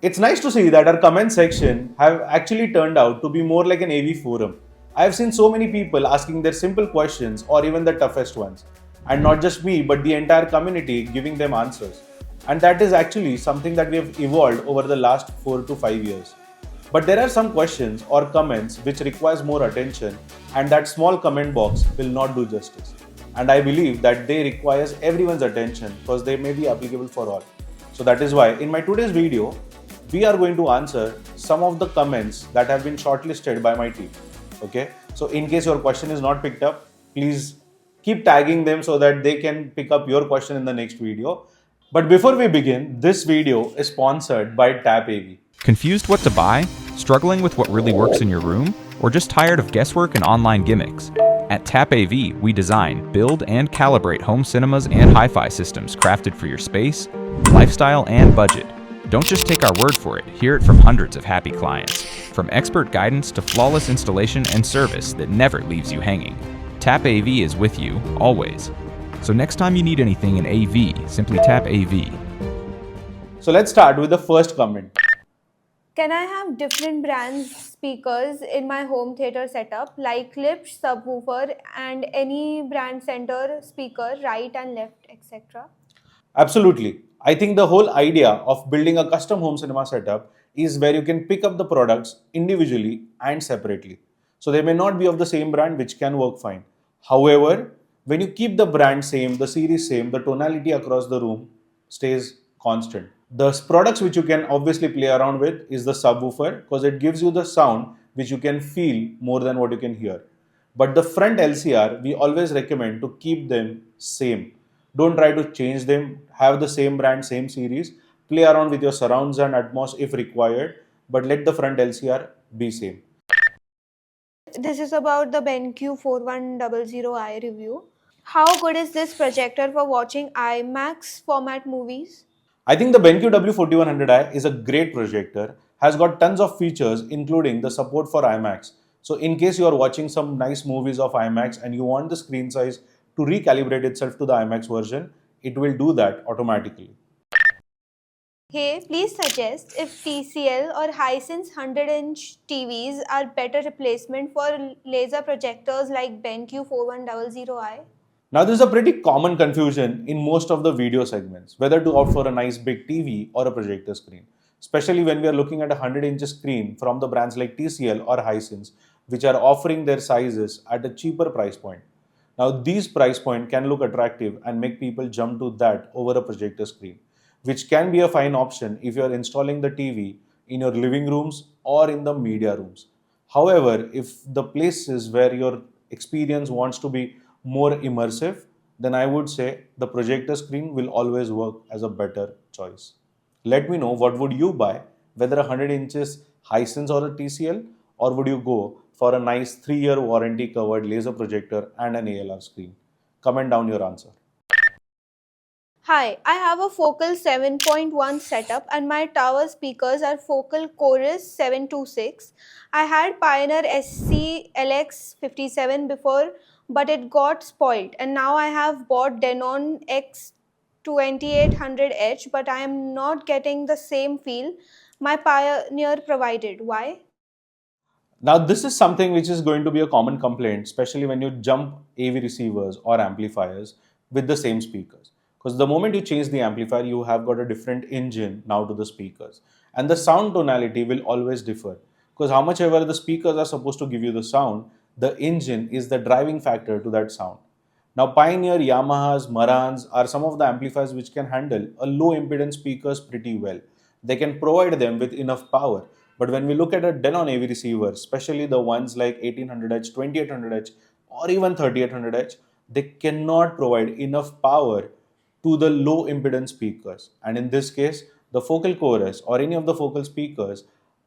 It's nice to see that our comment section have actually turned out to be more like an AV forum. I have seen so many people asking their simple questions or even the toughest ones. And not just me, but the entire community giving them answers. And that is actually something that we have evolved over the last 4 to 5 years. But there are some questions or comments which requires more attention, and that small comment box will not do justice. And I believe that they requires everyone's attention because they may be applicable for all. So that is why in my today's video, we are going to answer some of the comments that have been shortlisted by my team. Okay, so in case your question is not picked up, please keep tagging them so that they can pick up your question in the next video. But before we begin, this video is sponsored by Tap AV. Confused what to buy? Struggling with what really works in your room? Or just tired of guesswork and online gimmicks? At Tap AV, we design, build, and calibrate home cinemas and hi-fi systems crafted for your space, lifestyle, and budget. Don't just take our word for it, hear it from hundreds of happy clients. From expert guidance to flawless installation and service that never leaves you hanging. Tap AV is with you, always. So next time you need anything in AV, simply tap AV. So let's start with the first comment. Can I have different brands speakers in my home theater setup like Klipsch subwoofer and any brand center speaker, right and left, etc.? Absolutely. I think the whole idea of building a custom home cinema setup is where you can pick up the products individually and separately. So they may not be of the same brand, which can work fine. However, when you keep the brand same, the series same, the tonality across the room stays constant. The products which you can obviously play around with is the subwoofer because it gives you the sound which you can feel more than what you can hear. But the front LCR, we always recommend to keep them same. Don't try to change them, have the same brand, same series, play around with your surrounds and Atmos if required, but let the front LCR be same. This is about the BenQ 4100i review. How good is this projector for watching IMAX format movies? I think the BenQ W4100i is a great projector, has got tons of features including the support for IMAX. So in case you are watching some nice movies of IMAX and you want the screen size to recalibrate itself to the IMAX version, it will do that automatically. Hey, please suggest if TCL or Hisense 100-inch TVs are better replacement for laser projectors like BenQ 4100i. Now, there's a pretty common confusion in most of the video segments whether to opt for a nice big TV or a projector screen, especially when we are looking at a 100-inch screen from the brands like TCL or Hisense, which are offering their sizes at a cheaper price point. Now, these price point can look attractive and make people jump to that over a projector screen, which can be a fine option if you are installing the TV in your living rooms or in the media rooms. However, if the places where your experience wants to be more immersive, then I would say the projector screen will always work as a better choice. Let me know what would you buy, whether a 100 inches Hisense or a TCL, or would you go for a nice 3-year warranty covered laser projector and an ALR screen? Comment down your answer. Hi, I have a Focal 7.1 setup and my tower speakers are Focal Chorus 726. I had Pioneer SC LX57 before, but it got spoiled, and now I have bought Denon X2800H, but I am not getting the same feel my Pioneer provided. Why? Now, this is something which is going to be a common complaint, especially when you jump AV receivers or amplifiers with the same speakers. Because the moment you change the amplifier, you have got a different engine now to the speakers. And the sound tonality will always differ. Because how much ever the speakers are supposed to give you the sound, the engine is the driving factor to that sound. Now, Pioneer, Yamahas, Marantz are some of the amplifiers which can handle a low impedance speakers pretty well. They can provide them with enough power. But when we look at a Denon AV receiver, especially the ones like 1800H, 2800H, or even 3800H, they cannot provide enough power to the low impedance speakers. And in this case, the focal chorus or any of the focal speakers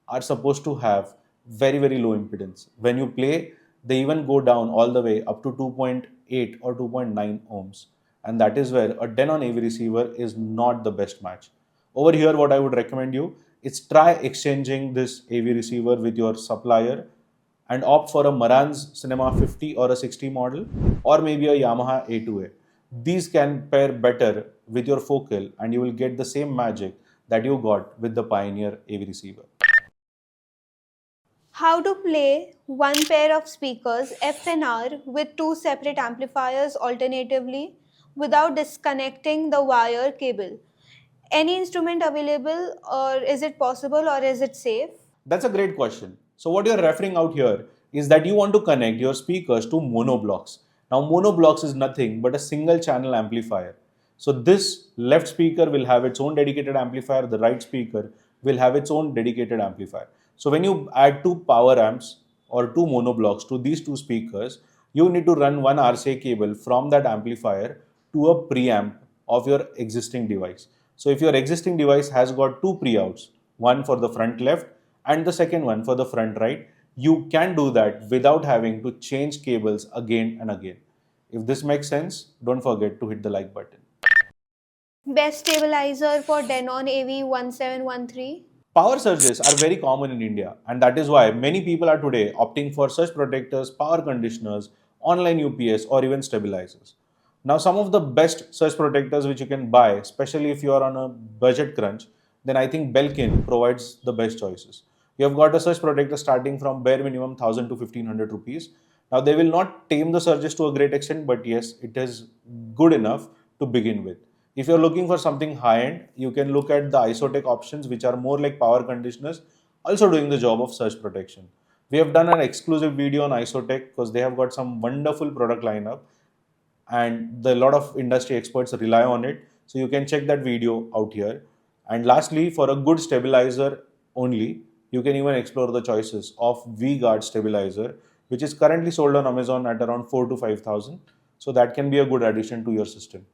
are supposed to have very, very low impedance. When you play, they even go down all the way up to 2.8 or 2.9 ohms. And that is where a Denon AV receiver is not the best match. Over here, what I would recommend you is try exchanging this AV receiver with your supplier and opt for a Marantz Cinema 50 or a 60 model, or maybe a Yamaha A2A. These can pair better with your focal and you will get the same magic that you got with the Pioneer AV receiver. How to play one pair of speakers F and R with two separate amplifiers alternatively without disconnecting the wire cable. Any instrument available, or is it possible, or is it safe? That's a great question. So what you're referring out here is that you want to connect your speakers to monoblocks. Now monoblocks is nothing but a single channel amplifier. So this left speaker will have its own dedicated amplifier, the right speaker will have its own dedicated amplifier. So when you add two power amps or two monoblocks to these two speakers, you need to run one RCA cable from that amplifier to a preamp of your existing device. So if your existing device has got two pre-outs, one for the front left and the second one for the front right, you can do that without having to change cables again and again. If this makes sense, don't forget to hit the like button. Best stabilizer for Denon AV1713. Power surges are very common in India, and that is why many people are today opting for surge protectors, power conditioners, online UPS, or even stabilizers. Now, some of the best surge protectors which you can buy, especially if you are on a budget crunch, then I think Belkin provides the best choices. You have got a surge protector starting from bare minimum 1000 to 1500 rupees. Now, they will not tame the surges to a great extent, but yes, it is good enough to begin with. If you're looking for something high-end, you can look at the Isotech options, which are more like power conditioners, also doing the job of surge protection. We have done an exclusive video on Isotech because they have got some wonderful product lineup, and a lot of industry experts rely on it. So you can check that video out here. And lastly, for a good stabilizer only, you can even explore the choices of V-Guard stabilizer, which is currently sold on Amazon at around 4 to 5,000. So that can be a good addition to your system.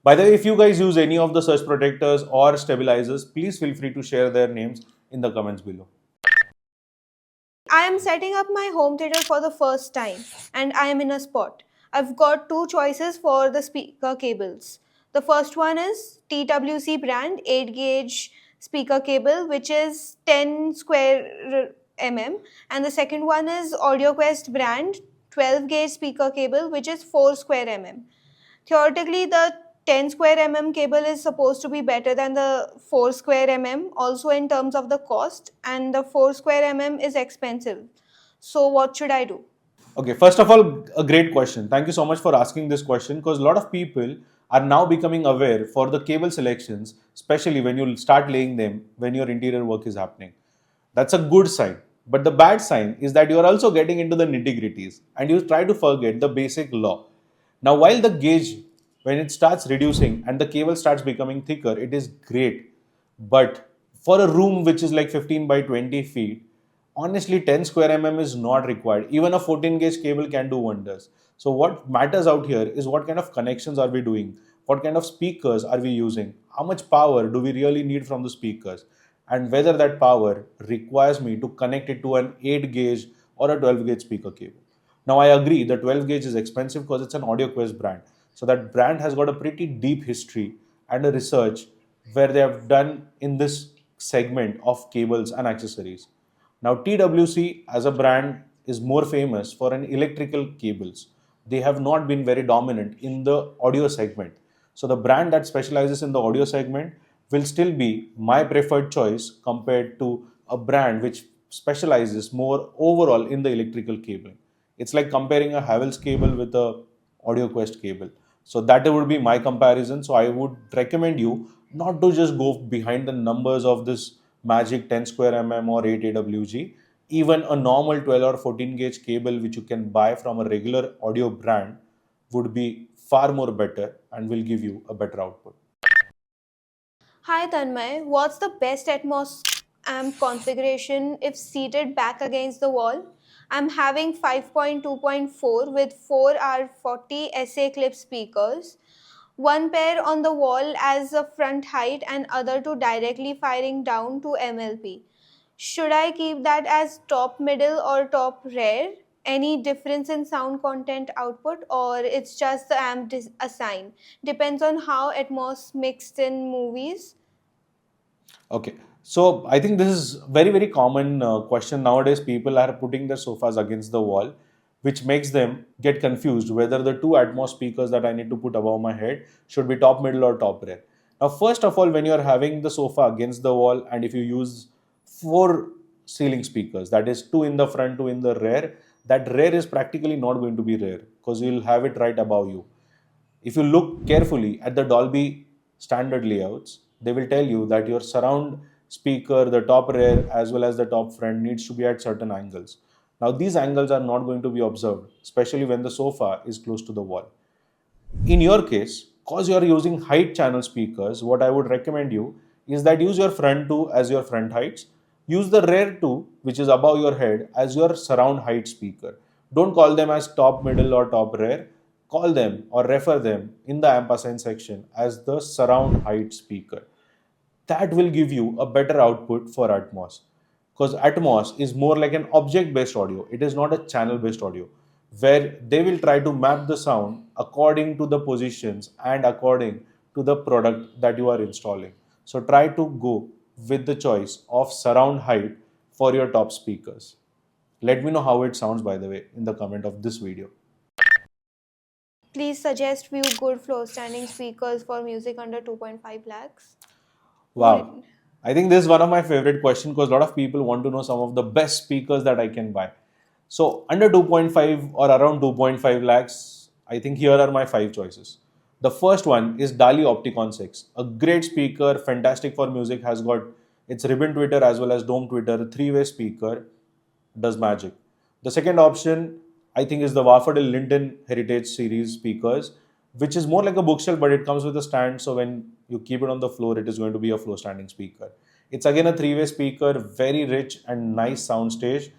By the way, if you guys use any of the surge protectors or stabilizers, please feel free to share their names in the comments below. I am setting up my home theater for the first time and I am in a spot. I've got two choices for the speaker cables. The first one is TWC brand 8 gauge speaker cable, which is 10 square and the second one is AudioQuest brand 12 gauge speaker cable, which is 4 square Theoretically, the 10 square cable is supposed to be better than the 4 square also in terms of the cost, and the 4 square is expensive. So what should I do? Okay, first of all, a great question. Thank you so much for asking this question, because a lot of people are now becoming aware for the cable selections, especially when you start laying them when your interior work is happening. That's a good sign. But the bad sign is that you are also getting into the nitty-gritties and you try to forget the basic law. Now, while the gauge, when it starts reducing and the cable starts becoming thicker, it is great. But for a room which is like 15 by 20 feet, honestly 10 square is not required. Even a 14 gauge cable can do wonders. So what matters out here is what kind of connections are we doing? What kind of speakers are we using? How much power do we really need from the speakers? And whether that power requires me to connect it to an 8 gauge or a 12 gauge speaker cable. Now I agree the 12 gauge is expensive because it's an AudioQuest brand. So that brand has got a pretty deep history and a research where they have done in this segment of cables and accessories. Now TWC as a brand is more famous for an electrical cables. They have not been very dominant in the audio segment. So the brand that specializes in the audio segment will still be my preferred choice compared to a brand which specializes more overall in the electrical cabling. It's like comparing a Havells cable with a AudioQuest cable. So that would be my comparison. So I would recommend you not to just go behind the numbers of this magic 10 square or 8 AWG. Even a normal 12 or 14 gauge cable which you can buy from a regular audio brand would be far more better and will give you a better output. Hi Tanmay, what's the best Atmos amp configuration if seated back against the wall? I'm having 5.2.4 with 4R40 SA clip speakers, one pair on the wall as a front height and other two directly firing down to MLP. Should I keep that as top middle or top rear? Any difference in sound content output, or it's just the amp assigned? Depends on how Atmos mixed in movies. Okay, so I think this is very common question nowadays. People are putting their sofas against the wall, which makes them get confused whether the two Atmos speakers that I need to put above my head should be top middle or top rear. Now, first of all, when you're having the sofa against the wall and if you use four ceiling speakers, that is two in the front, two in the rear, that rear is practically not going to be rear because you'll have it right above you. If you look carefully at the Dolby standard layouts, they will tell you that your surround speaker, the top rear as well as the top front, needs to be at certain angles. Now, these angles are not going to be observed, especially when the sofa is close to the wall. In your case, because you are using height channel speakers, what I would recommend you is that use your front two as your front heights, use the rear two, which is above your head, as your surround height speaker. Don't call them as top middle or top rear. Call them or refer them in the ampersand section as the surround height speaker. That will give you a better output for Atmos, because Atmos is more like an object based audio. It is not a channel based audio where they will try to map the sound according to the positions and according to the product that you are installing. So try to go with the choice of surround height for your top speakers. Let me know how it sounds, by the way, in the comment of this video. Please suggest few good floor standing speakers for music under 2.5 lakhs. Wow. Would I think this is one of my favorite questions because a lot of people want to know some of the best speakers that I can buy. So under 2.5 or around 2.5 lakhs, I think here are my five choices. The first one is Dali Opticon 6. A great speaker, fantastic for music, has got its ribbon tweeter as well as dome tweeter, three-way speaker, does magic. The second option, I think, is the Warford Linton Heritage Series speakers, which is more like a bookshelf, but it comes with a stand. So when you keep it on the floor, it is going to be a floor standing speaker. It's again a three-way speaker, very rich and nice soundstage,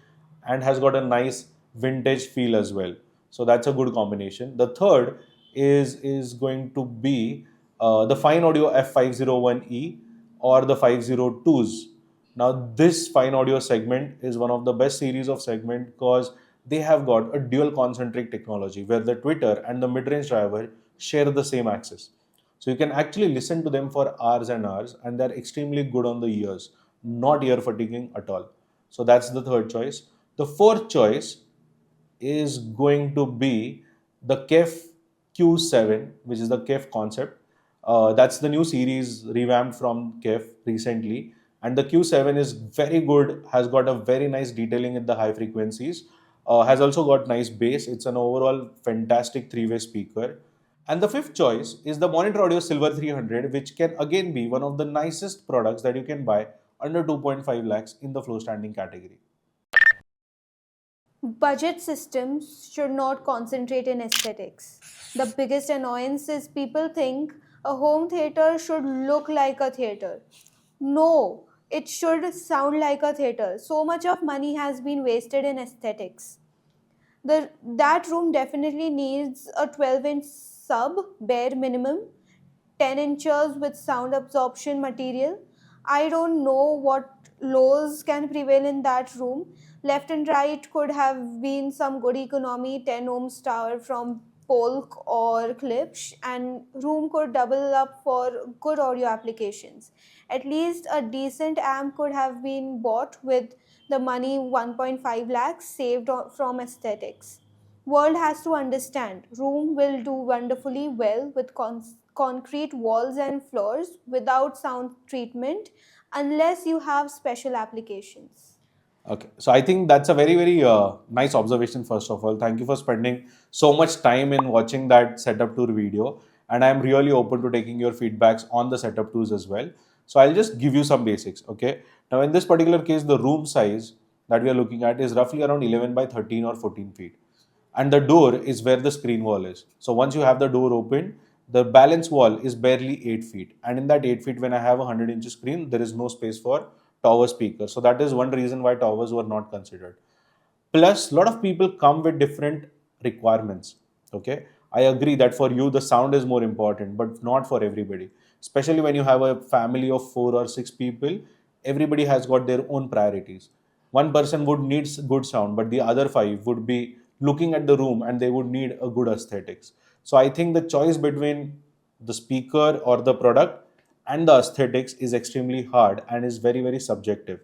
and has got a nice vintage feel as well. So that's a good combination. The third is going to be the Fine Audio F501E or the 502s. Now, this fine audio segment is one of the best series of segment because they have got a dual concentric technology where the tweeter and the mid-range driver share the same axis. So you can actually listen to them for hours and hours, and they're extremely good on the ears, not ear fatiguing at all. So that's the third choice. The fourth choice is going to be the KEF Q7, which is the KEF concept. That's the new series revamped from KEF recently. And the Q7 is very good, has got a very nice detailing in the high frequencies, has also got nice bass. It's an overall fantastic three-way speaker. And the fifth choice is the Monitor Audio Silver 300, which can again be one of the nicest products that you can buy under 2.5 lakhs in the floor standing category. budget systems should not concentrate in aesthetics. The biggest annoyance is people think a home theater should look like a theater. No, it should sound like a theater. So much of money has been wasted in aesthetics. That room definitely needs a 12-inch sub, bare minimum, 10 inches with sound absorption material. I don't know what lows can prevail in that room. Left and right could have been some good economy 10 ohms tower from Polk or Klipsch, and room could double up for good audio applications. At least a decent amp could have been bought with the money 1.5 lakhs saved from aesthetics. World has to understand room will do wonderfully well with concrete walls and floors without sound treatment unless you have special applications. Okay, so I think that's a very, very nice observation, first of all. Thank you for spending so much time in watching that setup tour video. And I'm really open to taking your feedbacks on the setup tours as well. So I'll just give you some basics, okay? Now, in this particular case, the room size that we are looking at is roughly around 11 by 13 or 14 feet. And the door is where the screen wall is. So once you have the door open, the balance wall is barely 8 feet. And in that 8 feet, when I have a 100-inch screen, there is no space for tower speaker. So that is one reason why towers were not considered. Plus, a lot of people come with different requirements. Okay, I agree that for you the sound is more important, but not for everybody. Especially when you have a family of 4 or 6 people, everybody has got their own priorities. One person would need good sound, but the other five would be looking at the room and they would need a good aesthetics. So I think the choice between the speaker or the product and the aesthetics is extremely hard and is very, very subjective.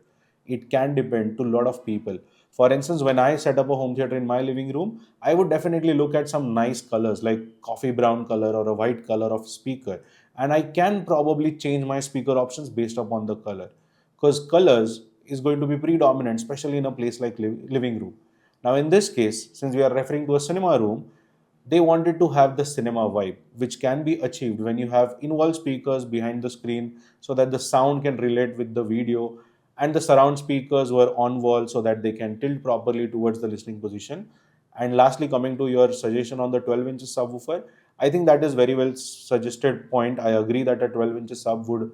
It can depend to a lot of people. For instance, when I set up a home theater in my living room, I would definitely look at some nice colors like coffee brown color or a white color of speaker, and I can probably change my speaker options based upon the color, because colors is going to be predominant, especially in a place like living room. Now in this case, since we are referring to a cinema room, they wanted to have the cinema vibe, which can be achieved when you have involved speakers behind the screen so that the sound can relate with the video, and the surround speakers were on wall so that they can tilt properly towards the listening position. And lastly, coming to your suggestion on the 12 inches subwoofer, I think that is very well suggested point. I agree that a 12 inches sub would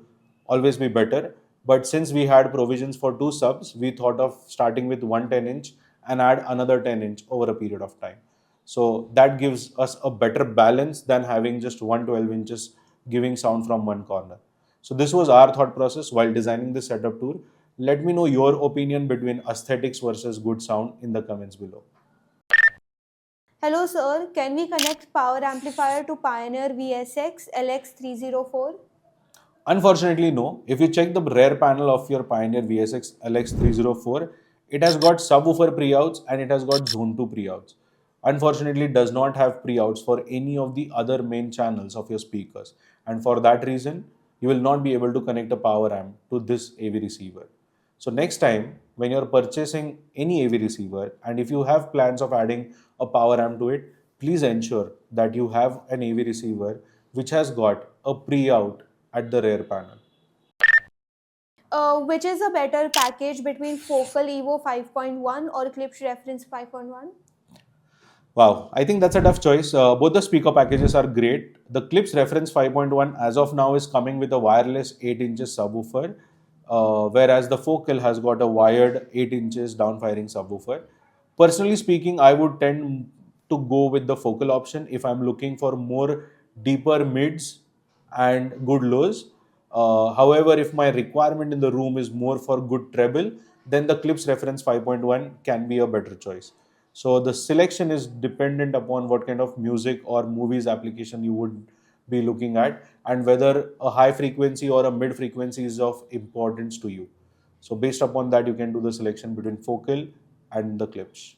always be better. But since we had provisions for two subs, we thought of starting with one 10-inch and add another 10-inch over a period of time. So that gives us a better balance than having just one 12 inches giving sound from one corner. So this was our thought process while designing this setup tour. Let me know your opinion between aesthetics versus good sound in the comments below. Hello sir, can we connect power amplifier to Pioneer VSX LX304? Unfortunately, no. If you check the rear panel of your Pioneer VSX LX304, it has got subwoofer pre-outs and it has got zone 2 pre-outs. Unfortunately, it does not have pre-outs for any of the other main channels of your speakers. And for that reason, you will not be able to connect a power amp to this AV receiver. So next time, when you're purchasing any AV receiver, and if you have plans of adding a power amp to it, please ensure that you have an AV receiver which has got a pre-out at the rear panel. Which is a better package between Focal Evo 5.1 or Klipsch Reference 5.1? Wow, I think that's a tough choice. Both the speaker packages are great. The Klipsch Reference 5.1 as of now is coming with a wireless 8 inches subwoofer, whereas the Focal has got a wired 8 inches downfiring subwoofer. Personally speaking, I would tend to go with the Focal option if I'm looking for more deeper mids and good lows. However, if my requirement in the room is more for good treble, then the Klipsch Reference 5.1 can be a better choice. So the selection is dependent upon what kind of music or movies application you would be looking at, and whether a high frequency or a mid frequency is of importance to you. So based upon that, you can do the selection between Focal and the Klipsch.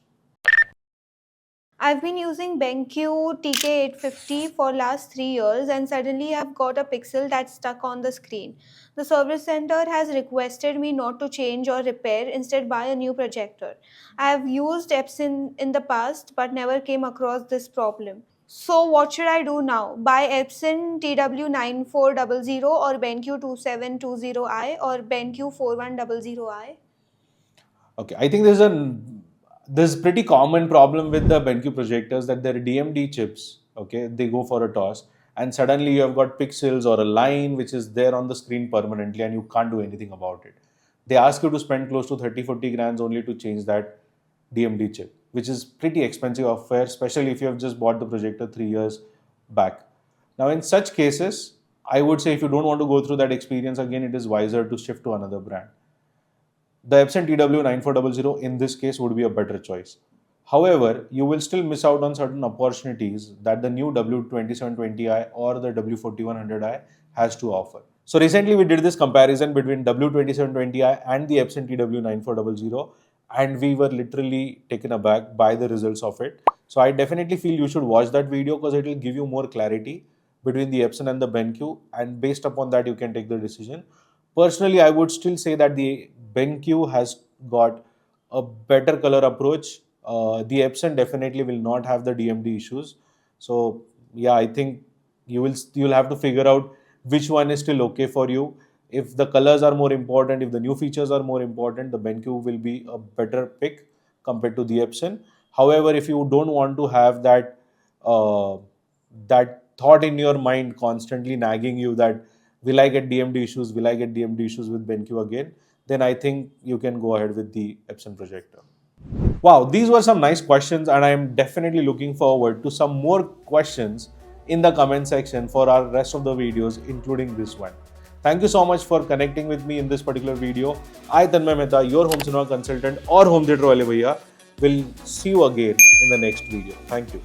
I've been using BenQ TK850 for last 3 years and suddenly I've got a pixel that's stuck on the screen. The service center has requested me not to change or repair, instead buy a new projector. I've used Epson in the past but never came across this problem. So what should I do now? Buy Epson TW9400 or BenQ 2720i or BenQ 4100i? Okay, I think there's pretty common problem with the BenQ projectors that their DMD chips, okay, they go for a toss, and suddenly you have got pixels or a line which is there on the screen permanently and you can't do anything about it. They ask you to spend close to 30-40 grand only to change that DMD chip, which is pretty expensive affair, especially if you have just bought the projector 3 years back. Now in such cases, I would say if you don't want to go through that experience again, it is wiser to shift to another brand. The Epson TW9400 in this case would be a better choice. However, you will still miss out on certain opportunities that the new W2720i or the W4100i has to offer. So recently we did this comparison between W2720i and the Epson TW9400, and we were literally taken aback by the results of it. So I definitely feel you should watch that video because it will give you more clarity between the Epson and the BenQ, and based upon that you can take the decision. Personally, I would still say that the BenQ has got a better color approach. The Epson definitely will not have the DMD issues. So yeah, I think you'll have to figure out which one is still okay for you. If the colors are more important, if the new features are more important, the BenQ will be a better pick compared to the Epson. However, if you don't want to have that thought in your mind constantly nagging you that will I get DMD issues, will I get DMD issues with BenQ again, then I think you can go ahead with the Epson projector. Wow, these were some nice questions, and I am definitely looking forward to some more questions in the comment section for our rest of the videos, including this one. Thank you so much for connecting with me in this particular video. I, Tanmay Mehta, your home cinema consultant or home theatre wale bhaiya, will see you again in the next video. Thank you.